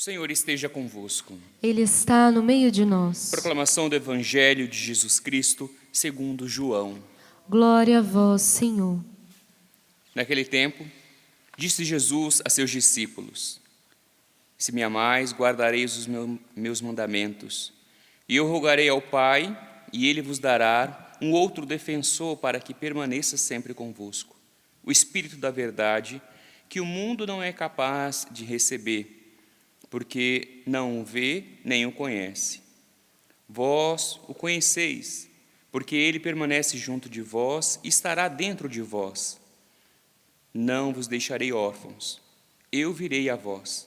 O Senhor esteja convosco. Ele está no meio de nós. Proclamação do Evangelho de Jesus Cristo, segundo João. Glória a vós, Senhor. Naquele tempo, disse Jesus a seus discípulos: Se me amais, guardareis os meus mandamentos. E eu rogarei ao Pai, e Ele vos dará um outro defensor para que permaneça sempre convosco. O Espírito da verdade, que o mundo não é capaz de receber, porque não o vê nem o conhece. Vós o conheceis, porque ele permanece junto de vós e estará dentro de vós. Não vos deixarei órfãos, eu virei a vós.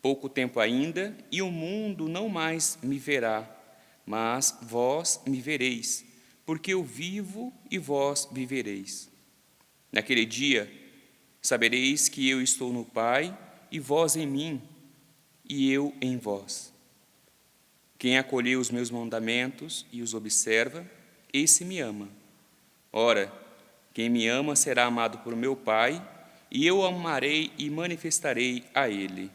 Pouco tempo ainda, e o mundo não mais me verá, mas vós me vereis, porque eu vivo e vós vivereis. Naquele dia, sabereis que eu estou no Pai, e vós em mim, e eu em vós. Quem acolheu os meus mandamentos e os observa, esse me ama. Ora, quem me ama será amado por meu Pai, e eu o amarei e manifestarei a ele.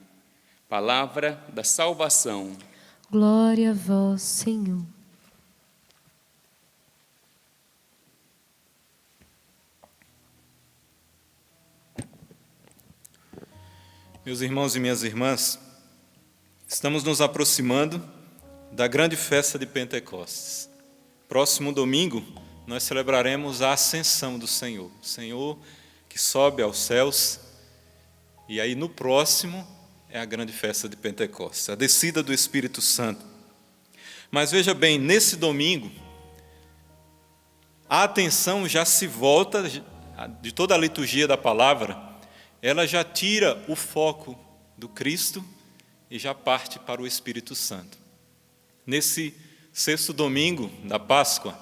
Palavra da salvação. Glória a vós, Senhor. Meus irmãos e minhas irmãs, estamos nos aproximando da grande festa de Pentecostes. Próximo domingo, nós celebraremos a ascensão do Senhor. O Senhor que sobe aos céus. E aí no próximo é a grande festa de Pentecostes, a descida do Espírito Santo. Mas veja bem, nesse domingo, a atenção já se volta, de toda a liturgia da palavra, ela já tira o foco do Cristo e já parte para o Espírito Santo. Nesse sexto domingo da Páscoa,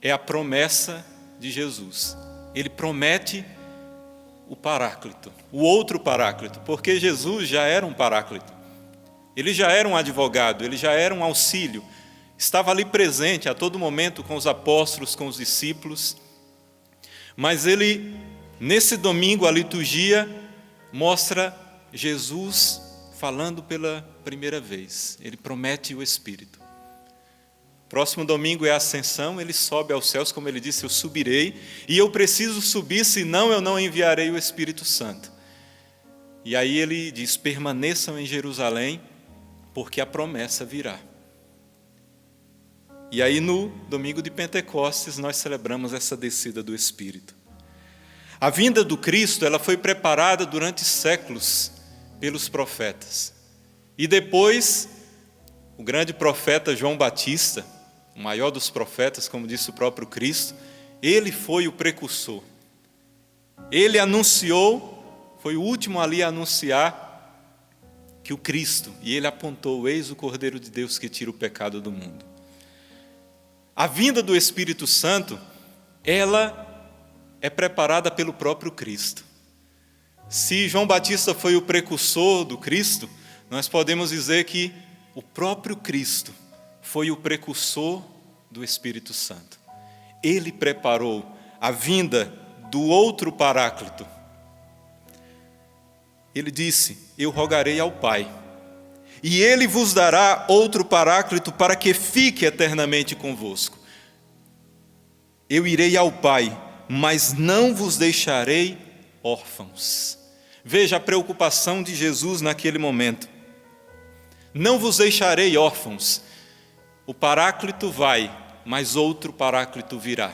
é a promessa de Jesus. Ele promete o Paráclito, o outro Paráclito, porque Jesus já era um Paráclito. Ele já era um advogado, ele já era um auxílio. Estava ali presente a todo momento com os apóstolos, com os discípulos. Mas ele, nesse domingo, a liturgia mostra Jesus falando pela primeira vez. Ele promete o Espírito. Próximo domingo é a ascensão, ele sobe aos céus, como ele disse, eu subirei, e eu preciso subir, senão eu não enviarei o Espírito Santo. E aí ele diz, permaneçam em Jerusalém, porque a promessa virá. E aí no domingo de Pentecostes nós celebramos essa descida do Espírito. A vinda do Cristo, ela foi preparada durante séculos pelos profetas. E depois, o grande profeta João Batista, o maior dos profetas, como disse o próprio Cristo, ele foi o precursor. Ele anunciou, foi o último ali a anunciar que o Cristo, e ele apontou, eis o Cordeiro de Deus que tira o pecado do mundo. A vinda do Espírito Santo, ela é preparada pelo próprio Cristo. Se João Batista foi o precursor do Cristo, nós podemos dizer que o próprio Cristo foi o precursor do Espírito Santo. Ele preparou a vinda do outro Paráclito. Ele disse, eu rogarei ao Pai, e Ele vos dará outro Paráclito para que fique eternamente convosco. Eu irei ao Pai, mas não vos deixarei órfãos. Veja a preocupação de Jesus naquele momento. Não vos deixarei órfãos. O Paráclito vai, mas outro Paráclito virá.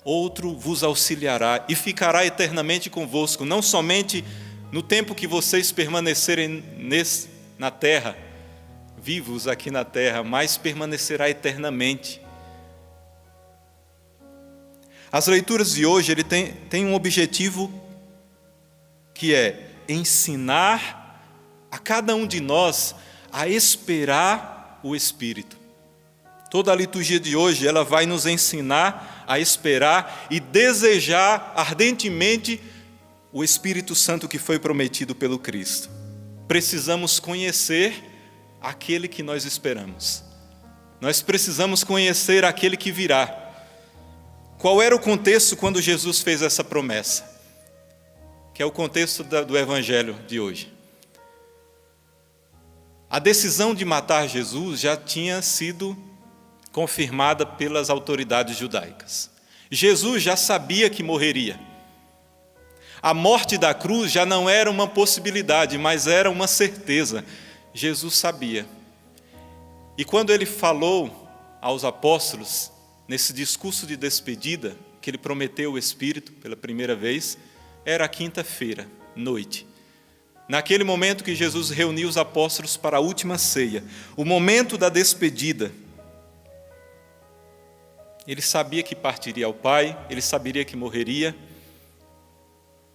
Outro vos auxiliará e ficará eternamente convosco, não somente no tempo que vocês permanecerem na terra, vivos aqui na terra, mas permanecerá eternamente. As leituras de hoje ele tem um objetivo que é ensinar a cada um de nós a esperar o Espírito. Toda a liturgia de hoje ela vai nos ensinar a esperar e desejar ardentemente o Espírito Santo que foi prometido pelo Cristo. Precisamos conhecer aquele que nós esperamos. Nós precisamos conhecer aquele que virá. Qual era o contexto quando Jesus fez essa promessa? Que é o contexto do Evangelho de hoje. A decisão de matar Jesus já tinha sido confirmada pelas autoridades judaicas. Jesus já sabia que morreria. A morte da cruz já não era uma possibilidade, mas era uma certeza. Jesus sabia. E quando ele falou aos apóstolos, nesse discurso de despedida, que ele prometeu o Espírito pela primeira vez, era quinta-feira, noite. Naquele momento que Jesus reuniu os apóstolos para a última ceia, o momento da despedida, ele sabia que partiria ao Pai, ele saberia que morreria,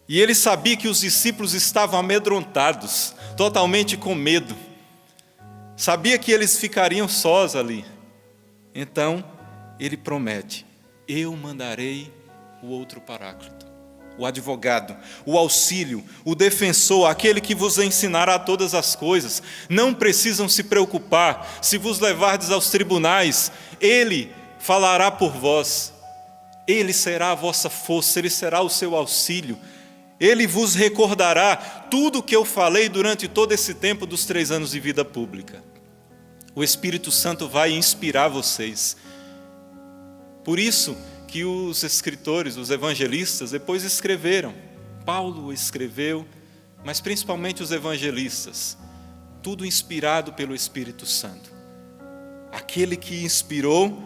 e ele sabia que os discípulos estavam amedrontados, totalmente com medo. Sabia que eles ficariam sós ali. Então, ele promete: eu mandarei o outro Paráclito, o advogado, o auxílio, o defensor, aquele que vos ensinará todas as coisas. Não precisam se preocupar, se vos levardes aos tribunais, ele falará por vós. Ele será a vossa força, ele será o seu auxílio. Ele vos recordará tudo o que eu falei durante todo esse tempo dos 3 anos de vida pública. O Espírito Santo vai inspirar vocês. Por isso que os escritores, os evangelistas, depois escreveram. Paulo escreveu, mas principalmente os evangelistas. Tudo inspirado pelo Espírito Santo. Aquele que inspirou,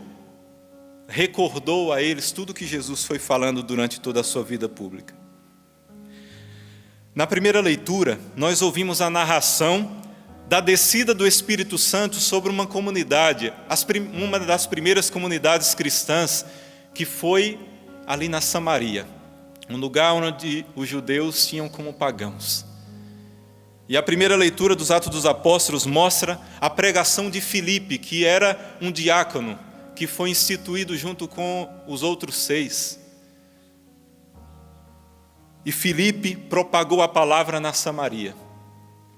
recordou a eles tudo que Jesus foi falando durante toda a sua vida pública. Na primeira leitura, nós ouvimos a narração da descida do Espírito Santo sobre uma comunidade, uma das primeiras comunidades cristãs, que foi ali na Samaria, um lugar onde os judeus tinham como pagãos. E a primeira leitura dos Atos dos Apóstolos mostra a pregação de Filipe, que era um diácono, que foi instituído junto com os outros 6. E Filipe propagou a palavra na Samaria.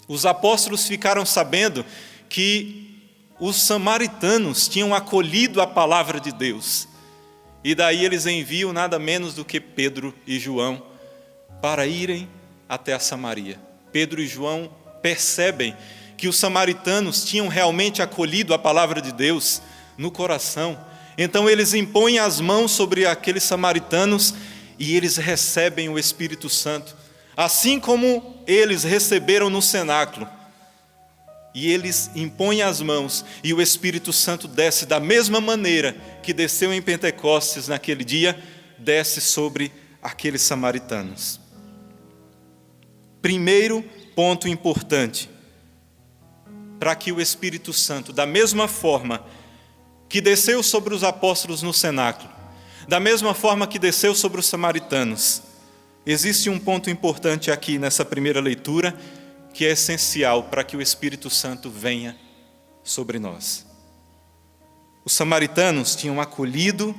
Os apóstolos ficaram sabendo que os samaritanos tinham acolhido a palavra de Deus. E daí eles enviam nada menos do que Pedro e João para irem até a Samaria. Pedro e João percebem que os samaritanos tinham realmente acolhido a palavra de Deus no coração. Então eles impõem as mãos sobre aqueles samaritanos e eles recebem o Espírito Santo, assim como eles receberam no cenáculo. E eles impõem as mãos e o Espírito Santo desce da mesma maneira que desceu em Pentecostes naquele dia, desce sobre aqueles samaritanos. Primeiro ponto importante, para que o Espírito Santo, da mesma forma que desceu sobre os apóstolos no cenáculo, da mesma forma que desceu sobre os samaritanos, existe um ponto importante aqui nessa primeira leitura, que é essencial para que o Espírito Santo venha sobre nós. Os samaritanos tinham acolhido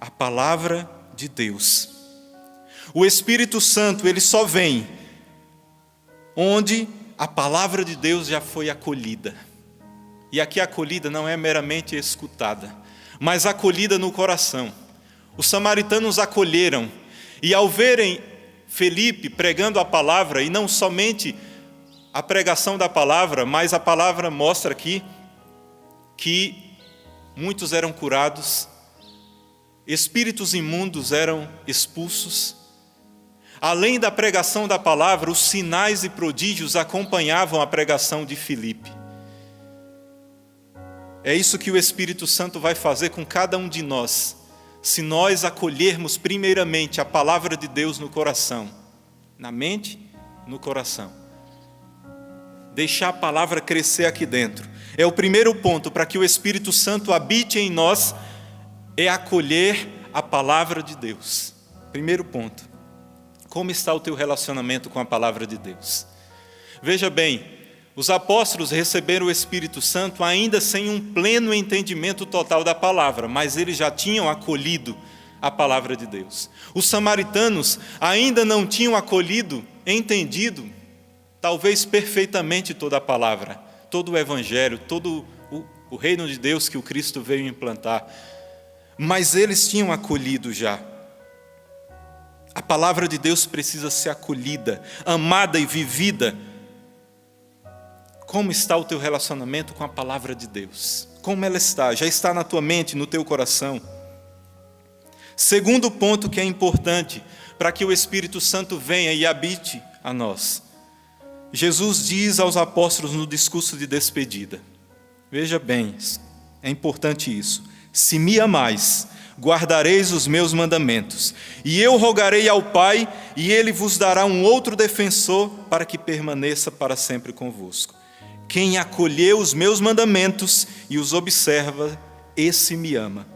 a palavra de Deus. O Espírito Santo, ele só vem onde a palavra de Deus já foi acolhida. E aqui a acolhida não é meramente escutada, mas acolhida no coração. Os samaritanos acolheram, e ao verem Filipe pregando a palavra, e não somente a pregação da palavra, mas a palavra mostra aqui que muitos eram curados, espíritos imundos eram expulsos. Além da pregação da palavra, os sinais e prodígios acompanhavam a pregação de Filipe. É isso que o Espírito Santo vai fazer com cada um de nós, se nós acolhermos primeiramente a palavra de Deus no coração, na mente, no coração. Deixar a palavra crescer aqui dentro. É o primeiro ponto para que o Espírito Santo habite em nós, é acolher a palavra de Deus. Primeiro ponto. Como está o teu relacionamento com a palavra de Deus? Veja bem, os apóstolos receberam o Espírito Santo ainda sem um pleno entendimento total da palavra, mas eles já tinham acolhido a palavra de Deus. Os samaritanos ainda não tinham acolhido, entendido, talvez perfeitamente toda a palavra, todo o evangelho, todo o reino de Deus que o Cristo veio implantar, mas eles tinham acolhido já. A palavra de Deus precisa ser acolhida, amada e vivida Como está o teu relacionamento com a palavra de Deus? Como ela está? Já está na tua mente, no teu coração? Segundo ponto que é importante para que o Espírito Santo venha e habite a nós. Jesus diz aos apóstolos no discurso de despedida, veja bem, é importante isso: se me amais, guardareis os meus mandamentos, e eu rogarei ao Pai, e Ele vos dará um outro defensor para que permaneça para sempre convosco. Quem acolheu os meus mandamentos e os observa, esse me ama.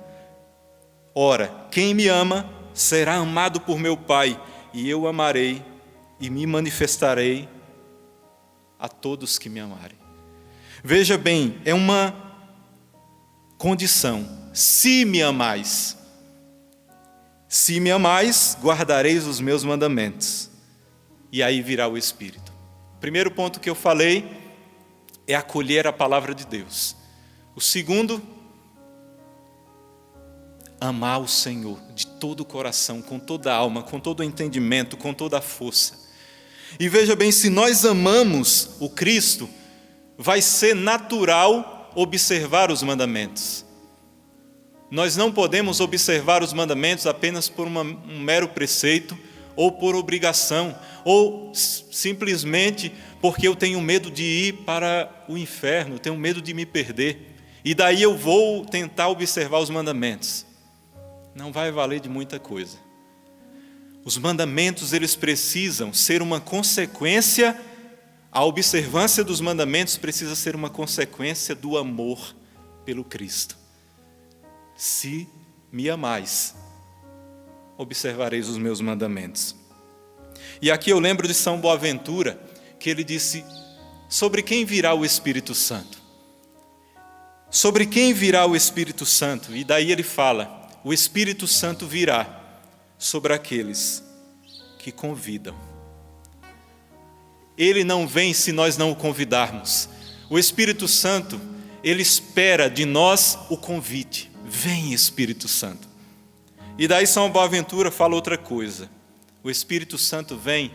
Ora, quem me ama será amado por meu Pai, e eu amarei e me manifestarei a todos que me amarem. Veja bem, é uma condição: se me amais. Se me amais, guardareis os meus mandamentos. E aí virá o Espírito. Primeiro ponto que eu falei é acolher a palavra de Deus. O segundo, amar o Senhor de todo o coração, com toda a alma, com todo o entendimento, com toda a força. E veja bem, se nós amamos o Cristo, vai ser natural observar os mandamentos. Nós não podemos observar os mandamentos apenas por um mero preceito, ou por obrigação, ou simplesmente porque eu tenho medo de ir para o inferno, tenho medo de me perder, e daí eu vou tentar observar os mandamentos. Não vai valer de muita coisa. Os mandamentos, eles precisam ser uma consequência, a observância dos mandamentos precisa ser uma consequência do amor pelo Cristo. Se me amais, observareis os meus mandamentos. E aqui eu lembro de São Boaventura, que ele disse: sobre quem virá o Espírito Santo? Sobre quem virá o Espírito Santo? E daí ele fala: o Espírito Santo virá sobre aqueles que convidam. Ele não vem se nós não o convidarmos. O Espírito Santo, ele espera de nós o convite. Vem, Espírito Santo. E daí São Boaventura fala outra coisa: o Espírito Santo vem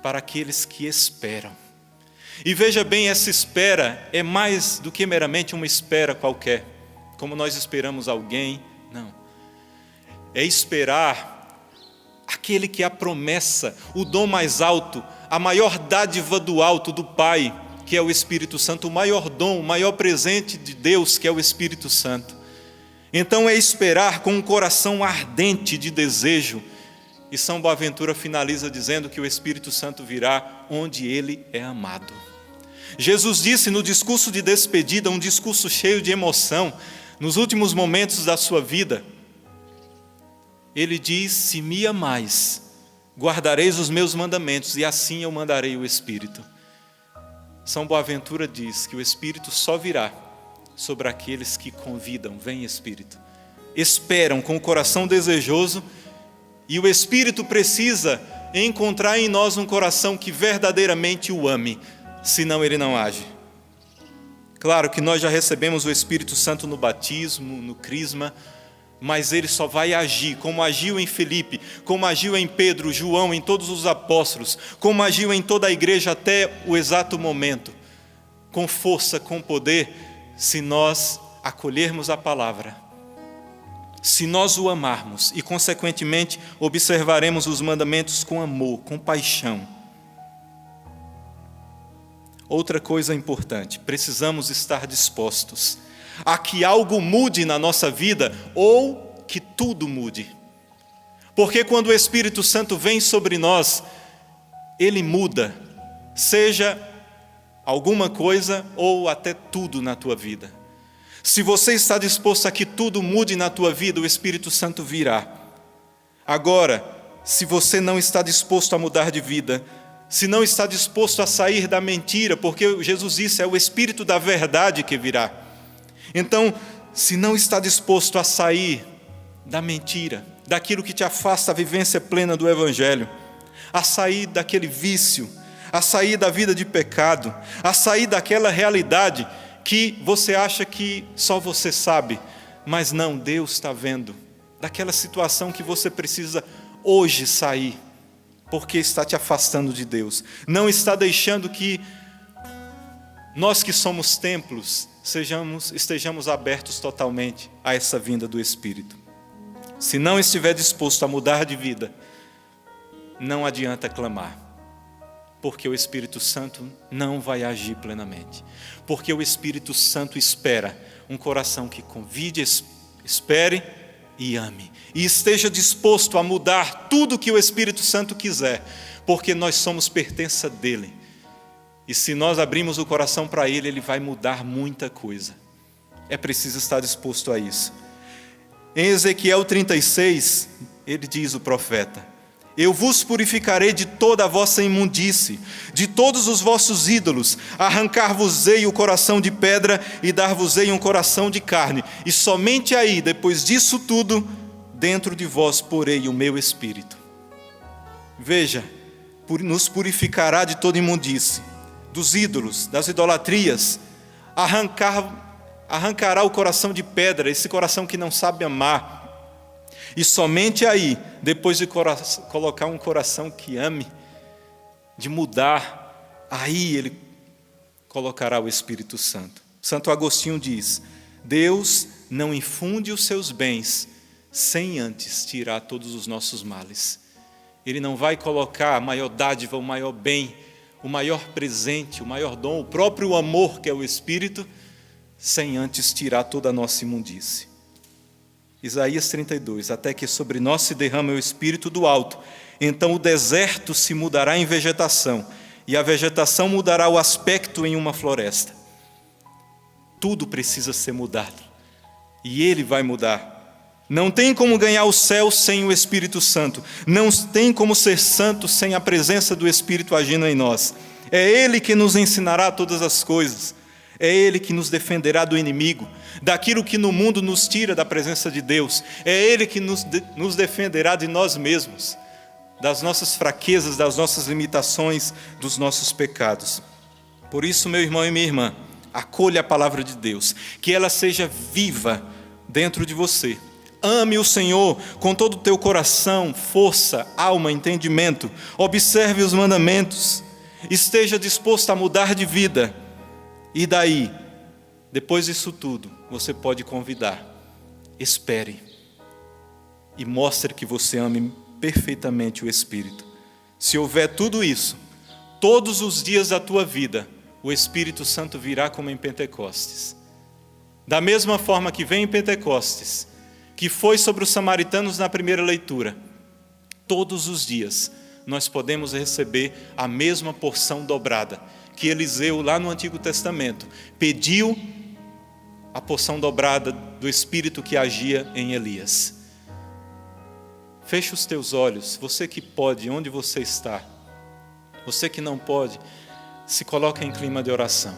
para aqueles que esperam. E veja bem, essa espera é mais do que meramente uma espera qualquer, como nós esperamos alguém. Não. É esperar aquele que é a promessa, o dom mais alto, a maior dádiva do alto do Pai, que é o Espírito Santo, o maior dom, o maior presente de Deus, que é o Espírito Santo. Então é esperar com um coração ardente de desejo. E São Boaventura finaliza dizendo que o Espírito Santo virá onde ele é amado. Jesus disse no discurso de despedida, um discurso cheio de emoção, nos últimos momentos da sua vida, ele diz: se me amais, guardareis os meus mandamentos, e assim eu mandarei o Espírito. São Boaventura diz que o Espírito só virá sobre aqueles que convidam: vem, Espírito. Esperam com o coração desejoso, e o Espírito precisa encontrar em nós um coração que verdadeiramente o ame, senão ele não age. Claro que nós já recebemos o Espírito Santo no batismo, no crisma, mas ele só vai agir como agiu em Filipe, como agiu em Pedro, João, em todos os apóstolos, como agiu em toda a igreja até o exato momento, com força, com poder, se nós acolhermos a palavra, se nós o amarmos e, consequentemente, observaremos os mandamentos com amor, com paixão. Outra coisa importante: precisamos estar dispostos a que algo mude na nossa vida ou que tudo mude. Porque quando o Espírito Santo vem sobre nós, ele muda, seja alguma coisa ou até tudo na tua vida. Se você está disposto a que tudo mude na tua vida, o Espírito Santo virá. Agora, se você não está disposto a mudar de vida, se não está disposto a sair da mentira, porque Jesus disse, é o Espírito da verdade que virá. Então, se não está disposto a sair da mentira, daquilo que te afasta da vivência plena do Evangelho, a sair daquele vício, a sair da vida de pecado, a sair daquela realidade que você acha que só você sabe, mas não, Deus está vendo, daquela situação que você precisa hoje sair, porque está te afastando de Deus, não está deixando que nós que somos templos, estejamos abertos totalmente a essa vinda do Espírito. Se não estiver disposto a mudar de vida, não adianta clamar, porque o Espírito Santo não vai agir plenamente. Porque o Espírito Santo espera um coração que convide, espere e ame. E esteja disposto a mudar tudo que o Espírito Santo quiser, porque nós somos pertença dele. E se nós abrimos o coração para ele, ele vai mudar muita coisa. É preciso estar disposto a isso. Em Ezequiel 36, ele diz, o profeta: eu vos purificarei de toda a vossa imundície, de todos os vossos ídolos, arrancar-vos-ei o coração de pedra e dar-vos-ei um coração de carne. E somente aí, depois disso tudo, dentro de vós porei o meu espírito. Veja, nos purificará de toda imundície, dos ídolos, das idolatrias, arrancará o coração de pedra, esse coração que não sabe amar. E somente aí, depois de colocar um coração que ame, de mudar, aí ele colocará o Espírito Santo. Santo Agostinho diz: Deus não infunde os seus bens sem antes tirar todos os nossos males. Ele não vai colocar a maior dádiva, o maior bem, o maior presente, o maior dom, o próprio amor que é o Espírito, sem antes tirar toda a nossa imundície. Isaías 32, até que sobre nós se derrame o Espírito do alto, então o deserto se mudará em vegetação, e a vegetação mudará o aspecto em uma floresta. Tudo precisa ser mudado, e ele vai mudar. Não tem como ganhar o céu sem o Espírito Santo, não tem como ser santo sem a presença do Espírito agindo em nós. É ele que nos ensinará todas as coisas. É ele que nos defenderá do inimigo, daquilo que no mundo nos tira da presença de Deus. É ele que nos defenderá de nós mesmos, das nossas fraquezas, das nossas limitações, dos nossos pecados. Por isso, meu irmão e minha irmã, acolha a palavra de Deus, que ela seja viva dentro de você. Ame o Senhor com todo o teu coração, força, alma, entendimento. Observe os mandamentos. Esteja disposto a mudar de vida. E daí, depois disso tudo, você pode convidar. Espere e mostre que você ame perfeitamente o Espírito. Se houver tudo isso, todos os dias da tua vida, o Espírito Santo virá como em Pentecostes. Da mesma forma que vem em Pentecostes, que foi sobre os samaritanos na primeira leitura, todos os dias nós podemos receber a mesma porção dobrada que Eliseu, lá no Antigo Testamento, pediu a porção dobrada do Espírito que agia em Elias. Feche os teus olhos, você que pode, onde você está. Você que não pode, se coloca em clima de oração.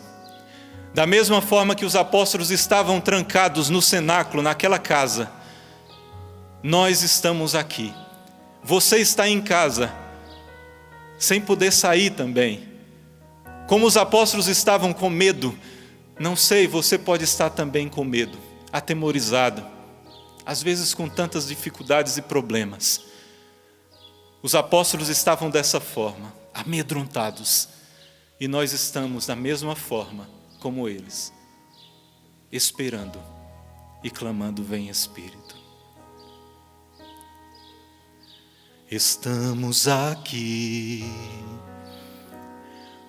Da mesma forma que os apóstolos estavam trancados no cenáculo, naquela casa, nós estamos aqui. Você está em casa, sem poder sair também. Como os apóstolos estavam com medo, não sei, você pode estar também com medo, atemorizado, às vezes com tantas dificuldades e problemas. Os apóstolos estavam dessa forma, amedrontados, e nós estamos da mesma forma como eles, esperando e clamando: vem Espírito. Estamos aqui,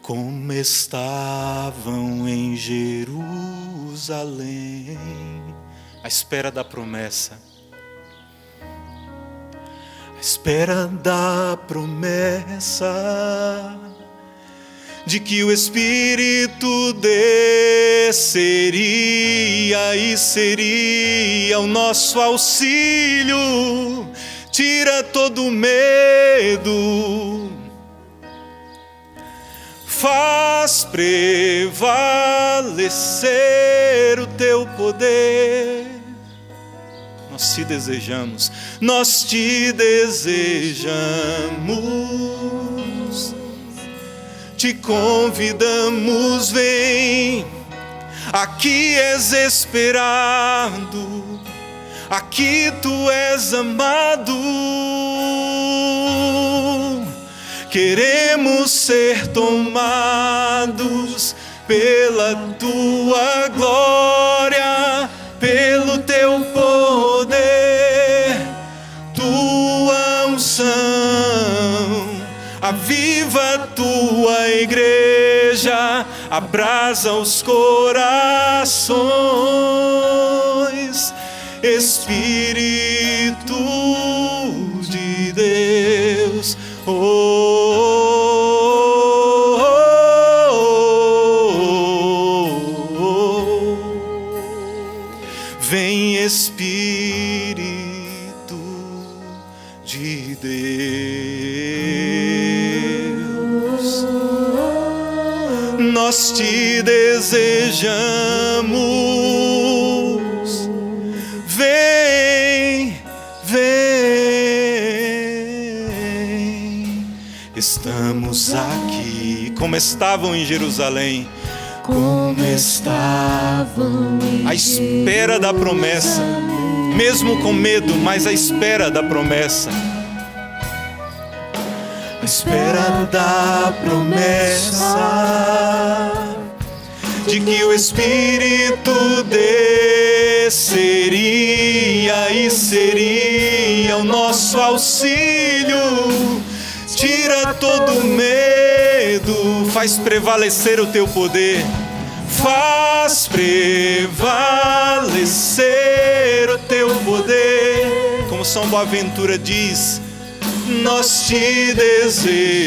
como estavam em Jerusalém, à espera da promessa, à espera da promessa de que o Espírito desceria e seria o nosso auxílio, tira todo medo, faz prevalecer o teu poder. Nós te desejamos, nós te desejamos, te convidamos, vem, aqui és esperado, aqui tu és amado. Queremos ser tomados pela tua glória, pelo teu poder, tua unção, aviva a tua igreja, abrasa os corações, Espírito de Deus. Vem, Espírito de Deus, nós te desejamos. Vem, vem, estamos aqui como estavam em Jerusalém, como estavam à espera da promessa, mesmo com medo, mas à espera da promessa. À espera da promessa de que o Espírito desceria e seria o nosso auxílio. Tira todo medo, faz prevalecer o teu poder, faz prevalecer o teu poder. Como São Boaventura diz, nós te desejamos,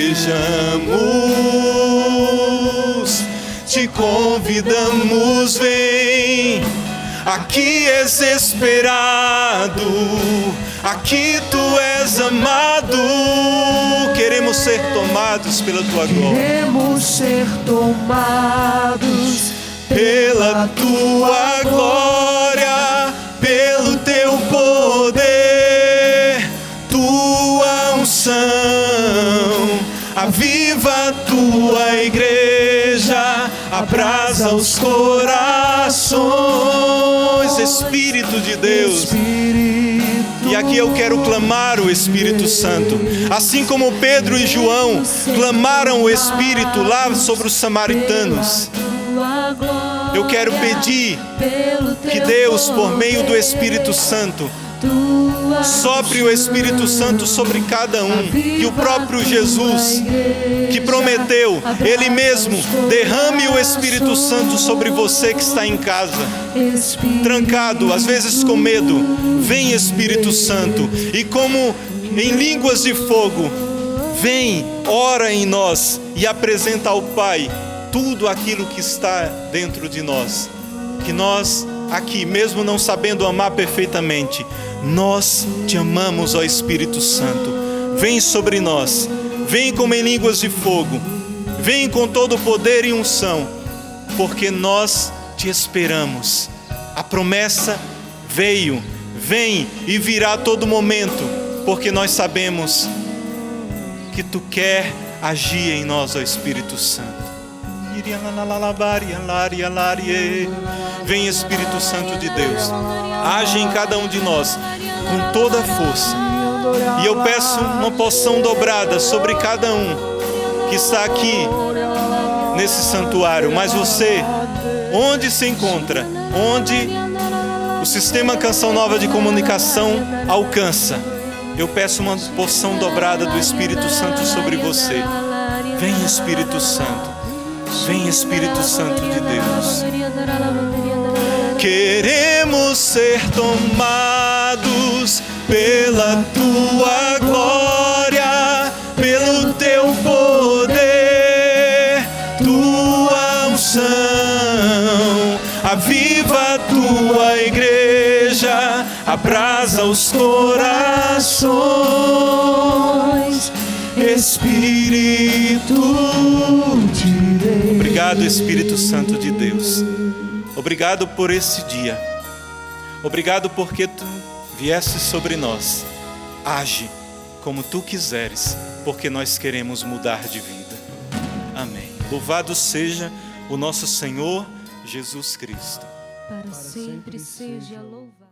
te convidamos, vem. Aqui és esperado, aqui tu és amado. Queremos ser tomados pela tua glória. Queremos ser tomados pela tua glória, pelo teu poder, tua unção, aviva a tua igreja, abrasa os corações, Espírito de Deus. E aqui eu quero clamar o Espírito Santo, assim como Pedro e João clamaram o Espírito lá sobre os samaritanos. Eu quero pedir que Deus, por meio do Espírito Santo, sopre o Espírito Santo sobre cada um, que o próprio Jesus, que prometeu, Ele mesmo, derrame o Espírito Santo sobre você que está em casa, trancado, às vezes com medo. Vem, Espírito Santo, e como em línguas de fogo, vem, ora em nós e apresenta ao Pai tudo aquilo que está dentro de nós, que nós aqui, mesmo não sabendo amar perfeitamente, nós te amamos, ó Espírito Santo. Vem sobre nós, vem como em línguas de fogo, vem com todo o poder e unção, porque nós te esperamos. A promessa veio, vem e virá a todo momento, porque nós sabemos que tu quer agir em nós, ó Espírito Santo. Vem, Espírito Santo de Deus, age em cada um de nós com toda a força. E eu peço uma porção dobrada sobre cada um que está aqui nesse santuário. Mas você, onde se encontra, onde o Sistema Canção Nova de Comunicação alcança, eu peço uma porção dobrada do Espírito Santo sobre você. Vem, Espírito Santo. Vem, Espírito Santo de Deus. Queremos ser tomados pela tua glória, pelo teu poder, tua unção, aviva a tua igreja, abrasa os corações, Espírito de Deus. Obrigado, Espírito Santo de Deus. Obrigado por esse dia. Obrigado porque tu vieste sobre nós. Age como tu quiseres, porque nós queremos mudar de vida. Amém. Louvado seja o nosso Senhor Jesus Cristo. Para sempre seja louvado.